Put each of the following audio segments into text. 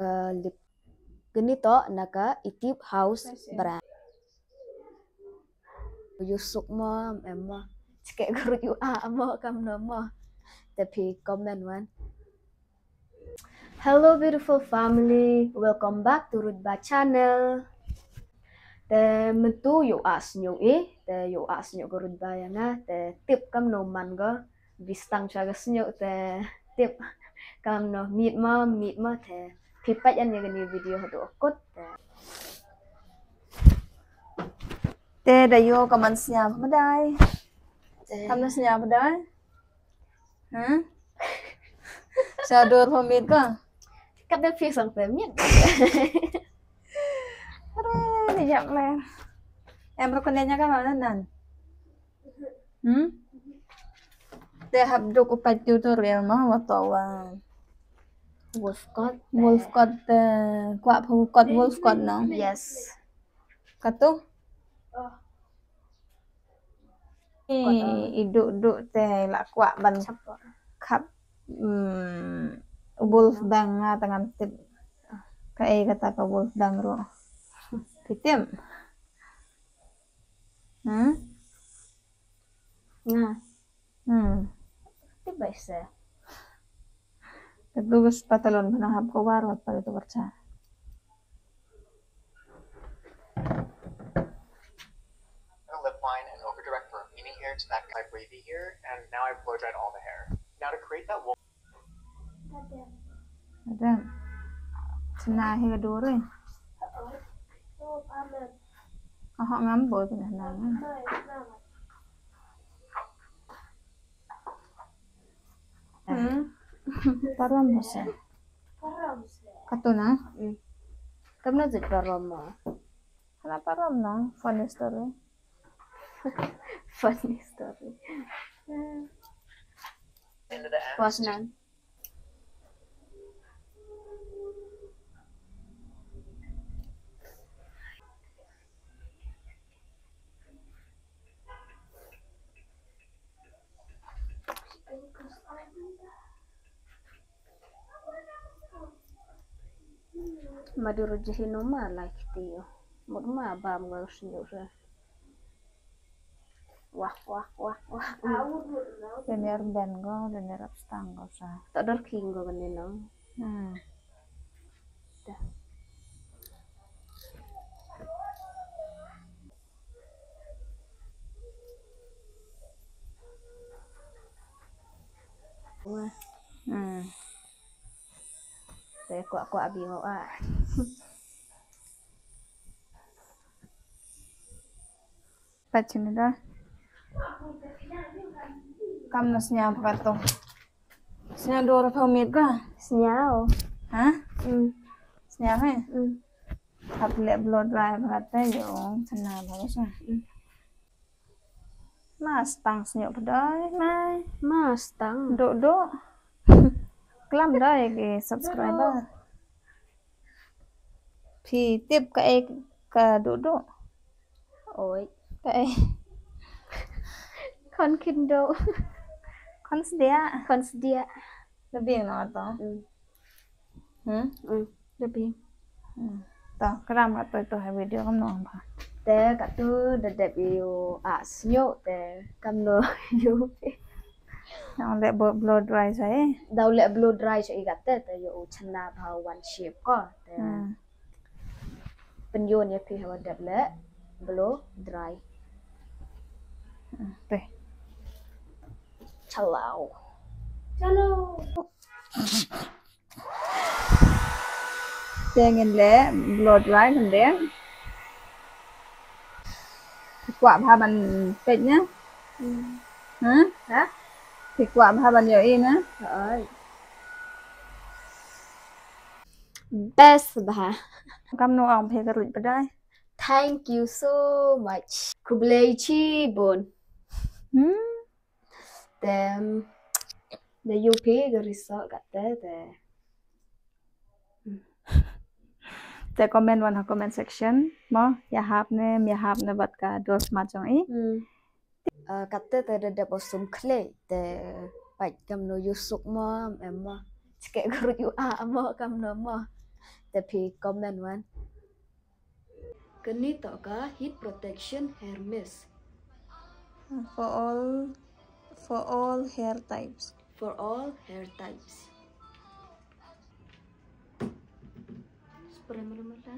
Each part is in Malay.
lip ganito naka itip house brand yusuk mo emma cike guru yu mo kam no mo tapi comment one. Hello beautiful family, welcome back to Rudba channel. Te mentu yu asnyo te yu asnyo ko Rudba yana te tip kam no man go bistang chaga snyo te tip kam no meet mo te pipat yan yang ni video do kot te dayo kaman siya madai kamu siya madai sa dur pamit ka kat de phi sang pemit aduh dijak le em rekonnya kan mana nan te habduk upat tutorial mah watawan wolfcott kwa phukot wolfcott no yes katu iduk te la kwa ban khap wolf dang nga tangan tip kai kata ka wolf dang ro pitim nga tip baise Terus patalon panahap ko warot pa ito barca. Lip line and over direct for a meaning here to that guy wavy here, and now I've blow dried all the hair. Now to create that wolf. Ada. Senahi kedua. Ahok ngambol tu nang. Param masa. Katuna. Kamu nak param mo Kenapa ram nang? Funny story. funny story Into the ends. was nan maduro jihino ma like tiyo một mà bàm ngờ nhiều rồi wah Deniar ben go, deniar abstang go sa. tak ada king go kan no wah te kwa bingo Pachin dah. Kam nas nya apa to? Snya dua pamit ka? Senyao. Hah? Snya he? Hap le blood drive kata yo sana bagus ah. Mas tang senyok pedai mai. Mas tang. Duk. Kelam dah ke subscriber. Phi tiếp ka duk. Ôi. Cái Con Kindle. con sedia lebih no to Lebih to keram atau itu video kamu no apa te cả tu de debut asnyo te kamno yu yang lek blow dry saya daw le blow dry cho igate te yo chana ba one shape ko te penyon ya pi hawa de le blow dry teh chalo Tengin le blow dry kan deh quả ba bànเป็ดnhá hả thì quả ba bàn nhiều in á ơi best ba cam no ong phê cái rụt đây thank you so much kublai chi bon Then the UP the result got there te comment one comment section mo ya hap ne bat ka dos macam i kata te de posum clay te pai kam no yusuk mo emma cike guru yu mo kam no mo Tapi comment wan. Ganito ka heat protection hair mist For all hair types. for all hair types. Spray mo naman ta.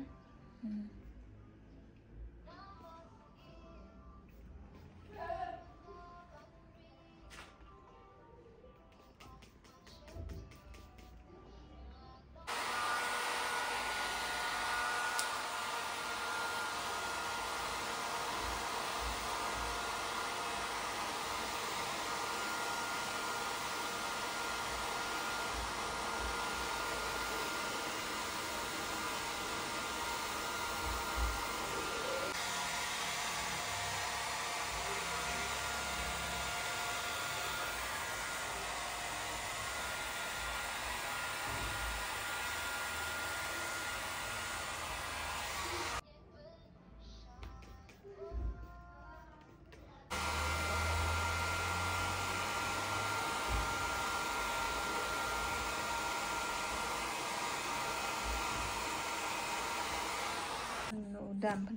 Damp.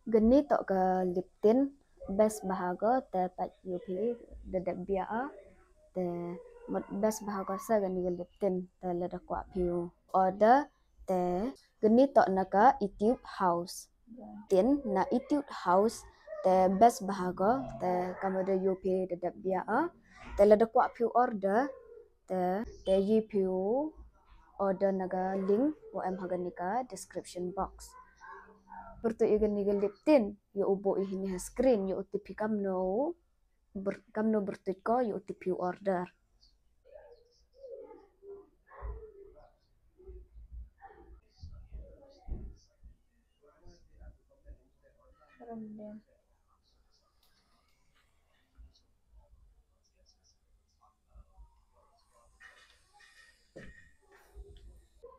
Ganito ka lip tint best bahago te pat UP dedek bia te best bahago sa gani lip tint te leda kwa piu order te ganito na ka Etude House tin na Etude House te best bahago te kamu de UP dedek bia te leda kwa piu order te yi piu order naga link wa em haganika description box. Bertu igan nigal lip tint yo ubo ihini ha screen yo utipi kamno bertut ko yo utipi order.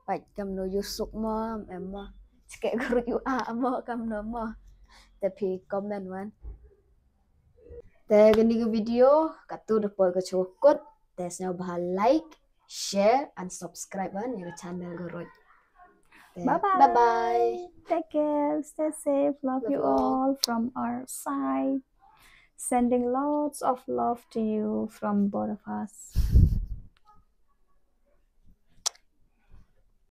Baik kamno yusuk mo em mo cekek gerut yu mo kamno mo tapi komen wan. Te gani video katu depoy ke cukut te snya bahal like, share and subscribe wan yang channel gerut. Bye-bye. Bye-bye. Take care. Stay safe. Love you all from our side. Sending lots of love to you from both of us.